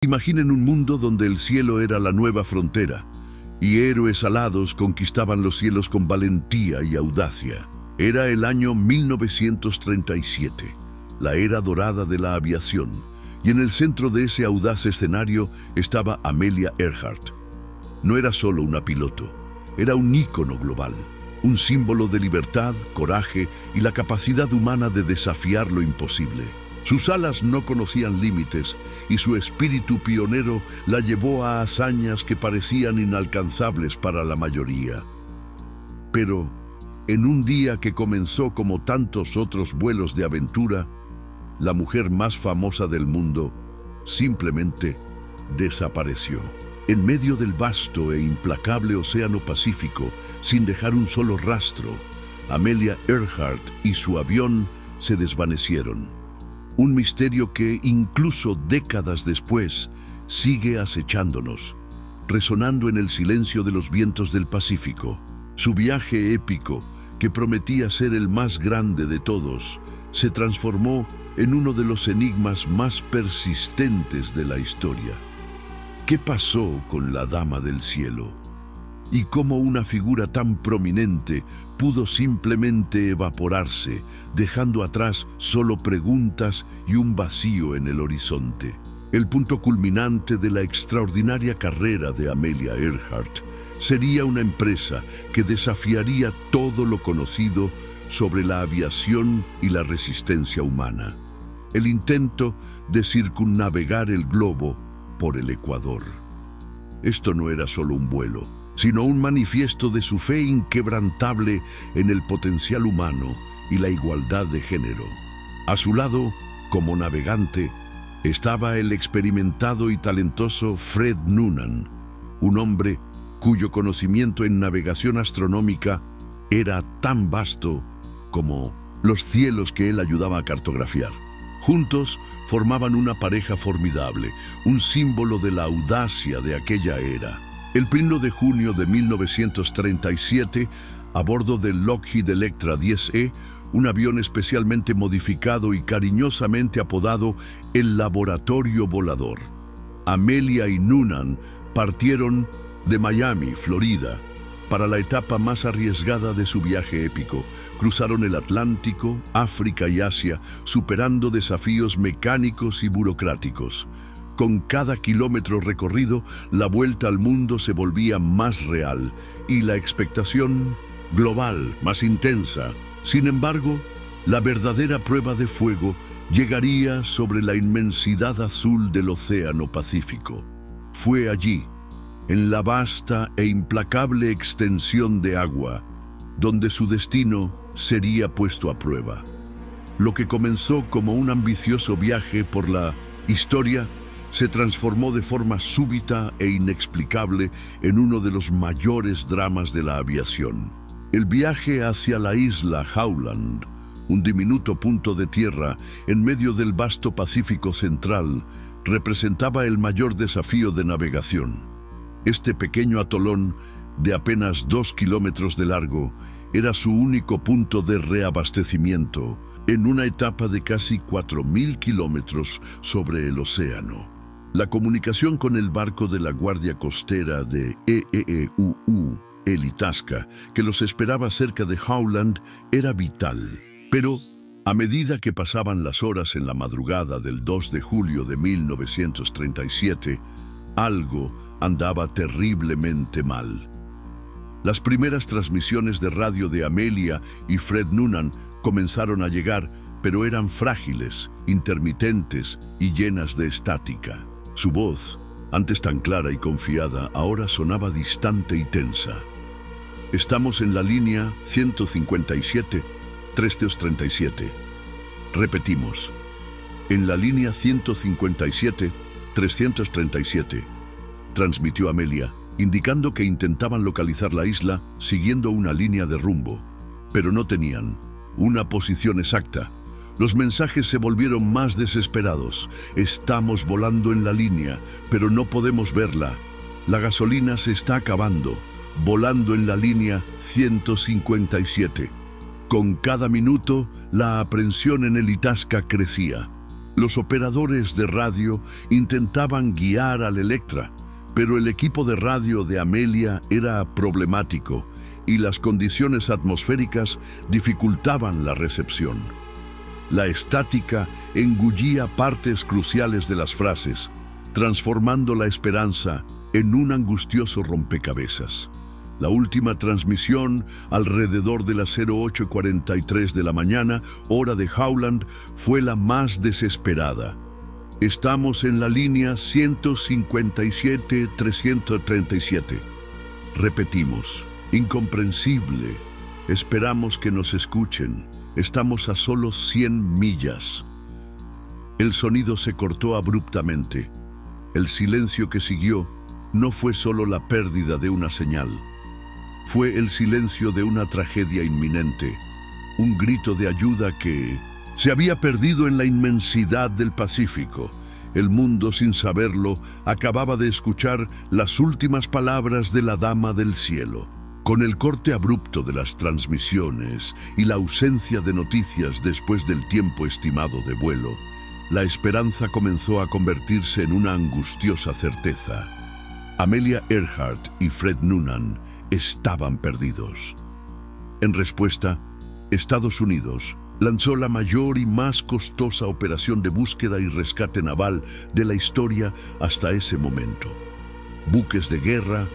Imaginen un mundo donde el cielo era la nueva frontera y héroes alados conquistaban los cielos con valentía y audacia. Era el año 1937, la era dorada de la aviación, y en el centro de ese audaz escenario estaba Amelia Earhart. No era solo una piloto, era un ícono global, un símbolo de libertad, coraje y la capacidad humana de desafiar lo imposible. Sus alas no conocían límites y su espíritu pionero la llevó a hazañas que parecían inalcanzables para la mayoría. Pero, en un día que comenzó como tantos otros vuelos de aventura, la mujer más famosa del mundo simplemente desapareció. En medio del vasto e implacable océano Pacífico, sin dejar un solo rastro, Amelia Earhart y su avión se desvanecieron. Un misterio que, incluso décadas después, sigue acechándonos, resonando en el silencio de los vientos del Pacífico. Su viaje épico, que prometía ser el más grande de todos, se transformó en uno de los enigmas más persistentes de la historia. ¿Qué pasó con la Dama del Cielo? ¿Y cómo una figura tan prominente pudo simplemente evaporarse, dejando atrás solo preguntas y un vacío en el horizonte? El punto culminante de la extraordinaria carrera de Amelia Earhart sería una empresa que desafiaría todo lo conocido sobre la aviación y la resistencia humana. El intento de circunnavegar el globo por el Ecuador. Esto no era solo un vuelo, sino un manifiesto de su fe inquebrantable en el potencial humano y la igualdad de género. A su lado, como navegante, estaba el experimentado y talentoso Fred Noonan, un hombre cuyo conocimiento en navegación astronómica era tan vasto como los cielos que él ayudaba a cartografiar. Juntos formaban una pareja formidable, un símbolo de la audacia de aquella era. El 1 de junio de 1937, a bordo del Lockheed Electra 10E, un avión especialmente modificado y cariñosamente apodado el Laboratorio Volador, Amelia y Noonan partieron de Miami, Florida, para la etapa más arriesgada de su viaje épico. Cruzaron el Atlántico, África y Asia, superando desafíos mecánicos y burocráticos. Con cada kilómetro recorrido, la vuelta al mundo se volvía más real y la expectación global más intensa. Sin embargo, la verdadera prueba de fuego llegaría sobre la inmensidad azul del Océano Pacífico. Fue allí, en la vasta e implacable extensión de agua, donde su destino sería puesto a prueba. Lo que comenzó como un ambicioso viaje por la historia se transformó de forma súbita e inexplicable en uno de los mayores dramas de la aviación. El viaje hacia la isla Howland, un diminuto punto de tierra en medio del vasto Pacífico Central, representaba el mayor desafío de navegación. Este pequeño atolón, de apenas 2 kilómetros de largo, era su único punto de reabastecimiento en una etapa de casi 4.000 kilómetros sobre el océano. La comunicación con el barco de la Guardia Costera de EEUU, el Itasca, que los esperaba cerca de Howland, era vital. Pero, a medida que pasaban las horas en la madrugada del 2 de julio de 1937, algo andaba terriblemente mal. Las primeras transmisiones de radio de Amelia y Fred Noonan comenzaron a llegar, pero eran frágiles, intermitentes y llenas de estática. Su voz, antes tan clara y confiada, ahora sonaba distante y tensa. Estamos en la línea 157-337. Repetimos, en la línea 157-337, transmitió Amelia, indicando que intentaban localizar la isla siguiendo una línea de rumbo, pero no tenían una posición exacta. Los mensajes se volvieron más desesperados. Estamos volando en la línea, pero no podemos verla. La gasolina se está acabando. Volando en la línea 157. Con cada minuto, la aprensión en el Itasca crecía. Los operadores de radio intentaban guiar al Electra, pero el equipo de radio de Amelia era problemático y las condiciones atmosféricas dificultaban la recepción. La estática engullía partes cruciales de las frases, transformando la esperanza en un angustioso rompecabezas. La última transmisión, alrededor de las 08:43 de la mañana, hora de Howland, fue la más desesperada. Estamos en la línea 157-337. Repetimos, incomprensible. Esperamos que nos escuchen. Estamos a solo 100 millas. El sonido se cortó abruptamente. El silencio que siguió no fue solo la pérdida de una señal. Fue el silencio de una tragedia inminente, un grito de ayuda que se había perdido en la inmensidad del Pacífico. El mundo, sin saberlo, acababa de escuchar las últimas palabras de la Dama del Cielo. Con el corte abrupto de las transmisiones y la ausencia de noticias después del tiempo estimado de vuelo, la esperanza comenzó a convertirse en una angustiosa certeza. Amelia Earhart y Fred Noonan estaban perdidos. En respuesta, Estados Unidos lanzó la mayor y más costosa operación de búsqueda y rescate naval de la historia hasta ese momento. Buques de guerra,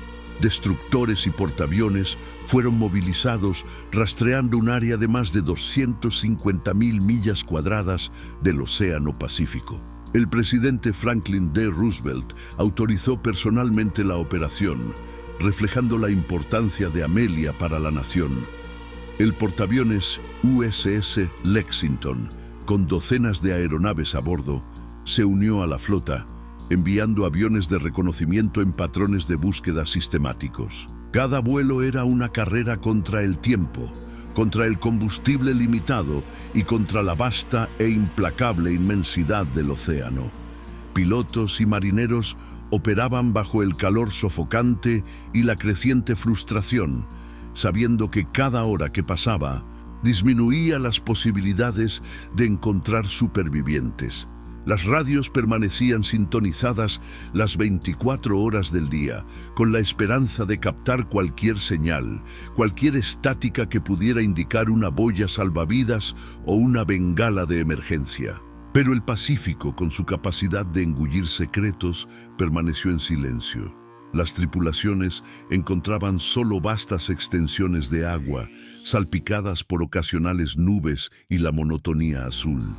destructores y portaaviones fueron movilizados rastreando un área de más de 250.000 millas cuadradas del Océano Pacífico. El presidente Franklin D. Roosevelt autorizó personalmente la operación, reflejando la importancia de Amelia para la nación. El portaaviones USS Lexington, con docenas de aeronaves a bordo, se unió a la flota, enviando aviones de reconocimiento en patrones de búsqueda sistemáticos. Cada vuelo era una carrera contra el tiempo, contra el combustible limitado y contra la vasta e implacable inmensidad del océano. Pilotos y marineros operaban bajo el calor sofocante y la creciente frustración, sabiendo que cada hora que pasaba disminuía las posibilidades de encontrar supervivientes. Las radios permanecían sintonizadas las 24 horas del día, con la esperanza de captar cualquier señal, cualquier estática que pudiera indicar una boya salvavidas o una bengala de emergencia. Pero el Pacífico, con su capacidad de engullir secretos, permaneció en silencio. Las tripulaciones encontraban solo vastas extensiones de agua, salpicadas por ocasionales nubes y la monotonía azul.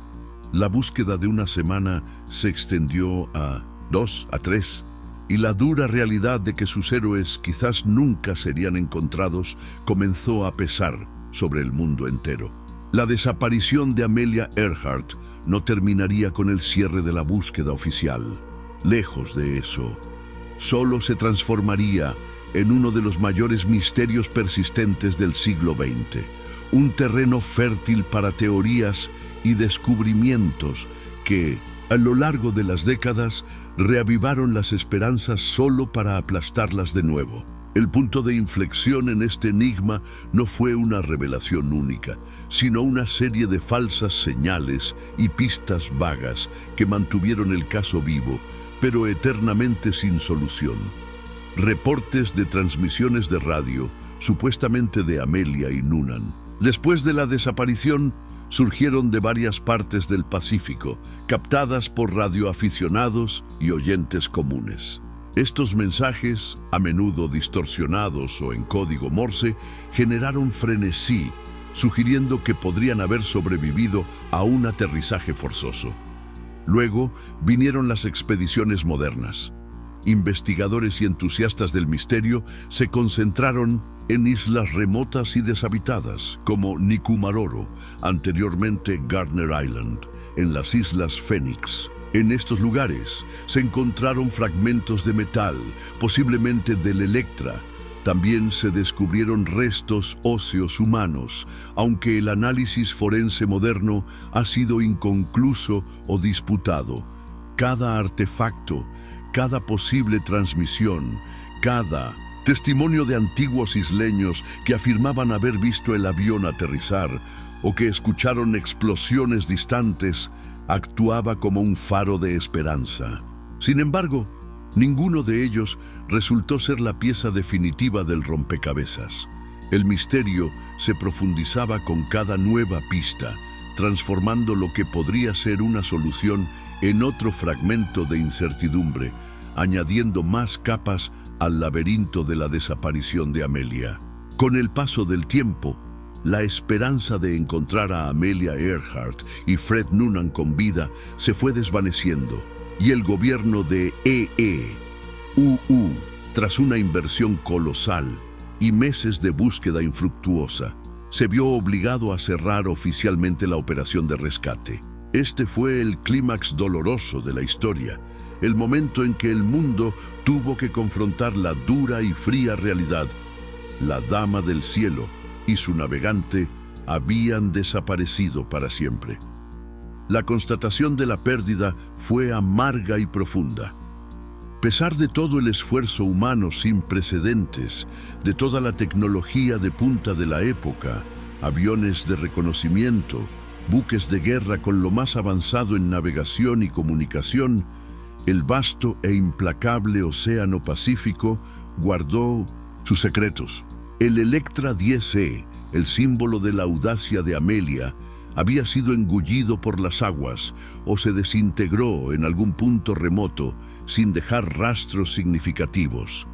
La búsqueda de una semana se extendió a 2, a 3, y la dura realidad de que sus héroes quizás nunca serían encontrados comenzó a pesar sobre el mundo entero. La desaparición de Amelia Earhart no terminaría con el cierre de la búsqueda oficial. Lejos de eso, solo se transformaría en uno de los mayores misterios persistentes del siglo XX, un terreno fértil para teorías y descubrimientos que, a lo largo de las décadas, reavivaron las esperanzas solo para aplastarlas de nuevo. El punto de inflexión en este enigma no fue una revelación única, sino una serie de falsas señales y pistas vagas que mantuvieron el caso vivo, pero eternamente sin solución. Reportes de transmisiones de radio, supuestamente de Amelia y Noonan. Después de la desaparición, surgieron de varias partes del Pacífico, captadas por radioaficionados y oyentes comunes. Estos mensajes, a menudo distorsionados o en código Morse, generaron frenesí, sugiriendo que podrían haber sobrevivido a un aterrizaje forzoso. Luego vinieron las expediciones modernas. Investigadores y entusiastas del misterio se concentraron en islas remotas y deshabitadas, como Nikumaroro, anteriormente Gardner Island, en las Islas Fénix. En estos lugares se encontraron fragmentos de metal, posiblemente del Electra. También se descubrieron restos óseos humanos, aunque el análisis forense moderno ha sido inconcluso o disputado. Cada artefacto, cada posible transmisión, cada testimonio de antiguos isleños que afirmaban haber visto el avión aterrizar o que escucharon explosiones distantes, actuaba como un faro de esperanza. Sin embargo, ninguno de ellos resultó ser la pieza definitiva del rompecabezas. El misterio se profundizaba con cada nueva pista, transformando lo que podría ser una solución en otro fragmento de incertidumbre, añadiendo más capas al laberinto de la desaparición de Amelia. Con el paso del tiempo, la esperanza de encontrar a Amelia Earhart y Fred Noonan con vida se fue desvaneciendo, y el gobierno de EEUU, tras una inversión colosal y meses de búsqueda infructuosa, se vio obligado a cerrar oficialmente la operación de rescate. Este fue el clímax doloroso de la historia, el momento en que el mundo tuvo que confrontar la dura y fría realidad. La Dama del Cielo y su navegante habían desaparecido para siempre. La constatación de la pérdida fue amarga y profunda. A pesar de todo el esfuerzo humano sin precedentes, de toda la tecnología de punta de la época, aviones de reconocimiento, buques de guerra con lo más avanzado en navegación y comunicación, el vasto e implacable Océano Pacífico guardó sus secretos. El Electra 10E, el símbolo de la audacia de Amelia, había sido engullido por las aguas o se desintegró en algún punto remoto sin dejar rastros significativos.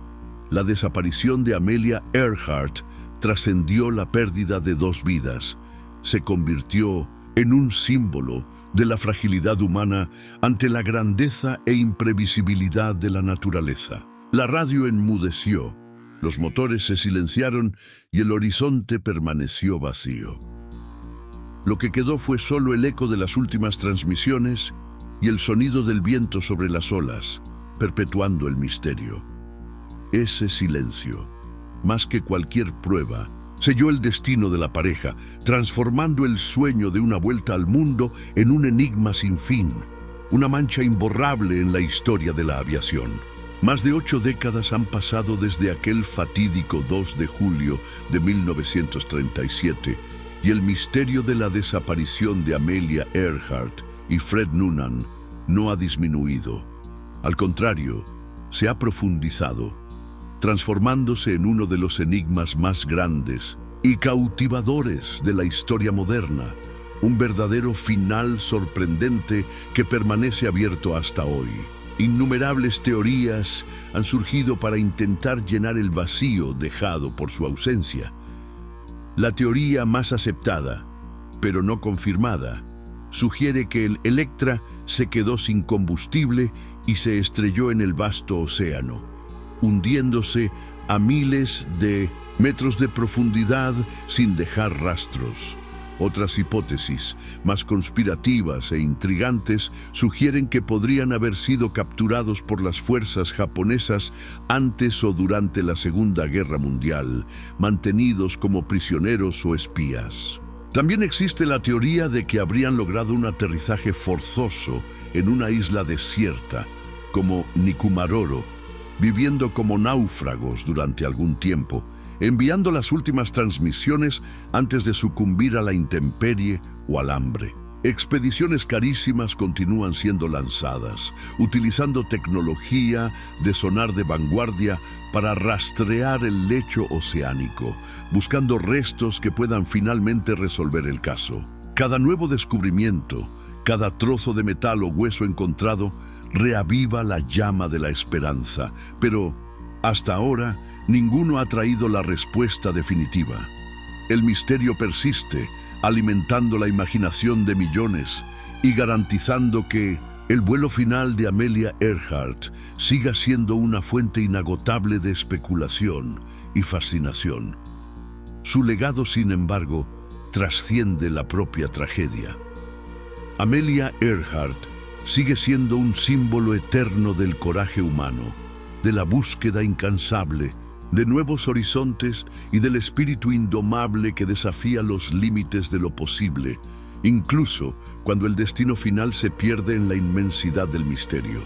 La desaparición de Amelia Earhart trascendió la pérdida de 2 vidas. Se convirtió en un símbolo de la fragilidad humana ante la grandeza e imprevisibilidad de la naturaleza. La radio enmudeció, los motores se silenciaron y el horizonte permaneció vacío. Lo que quedó fue solo el eco de las últimas transmisiones y el sonido del viento sobre las olas, perpetuando el misterio. Ese silencio, más que cualquier prueba, selló el destino de la pareja, transformando el sueño de una vuelta al mundo en un enigma sin fin, una mancha imborrable en la historia de la aviación. Más de 8 décadas han pasado desde aquel fatídico 2 de julio de 1937, y el misterio de la desaparición de Amelia Earhart y Fred Noonan no ha disminuido. Al contrario, se ha profundizado, transformándose en uno de los enigmas más grandes y cautivadores de la historia moderna, un verdadero final sorprendente que permanece abierto hasta hoy. Innumerables teorías han surgido para intentar llenar el vacío dejado por su ausencia. La teoría más aceptada, pero no confirmada, sugiere que el Electra se quedó sin combustible y se estrelló en el vasto océano, hundiéndose a miles de metros de profundidad sin dejar rastros. Otras hipótesis, más conspirativas e intrigantes, sugieren que podrían haber sido capturados por las fuerzas japonesas antes o durante la Segunda Guerra Mundial, mantenidos como prisioneros o espías. También existe la teoría de que habrían logrado un aterrizaje forzoso en una isla desierta, como Nikumaroro, viviendo como náufragos durante algún tiempo, enviando las últimas transmisiones antes de sucumbir a la intemperie o al hambre. Expediciones carísimas continúan siendo lanzadas, utilizando tecnología de sonar de vanguardia para rastrear el lecho oceánico, buscando restos que puedan finalmente resolver el caso. Cada nuevo descubrimiento, cada trozo de metal o hueso encontrado, reaviva la llama de la esperanza, pero hasta ahora ninguno ha traído la respuesta definitiva. El misterio persiste, alimentando la imaginación de millones y garantizando que el vuelo final de Amelia Earhart siga siendo una fuente inagotable de especulación y fascinación. Su legado, sin embargo, trasciende la propia tragedia. Amelia Earhart sigue siendo un símbolo eterno del coraje humano, de la búsqueda incansable, de nuevos horizontes y del espíritu indomable que desafía los límites de lo posible, incluso cuando el destino final se pierde en la inmensidad del misterio.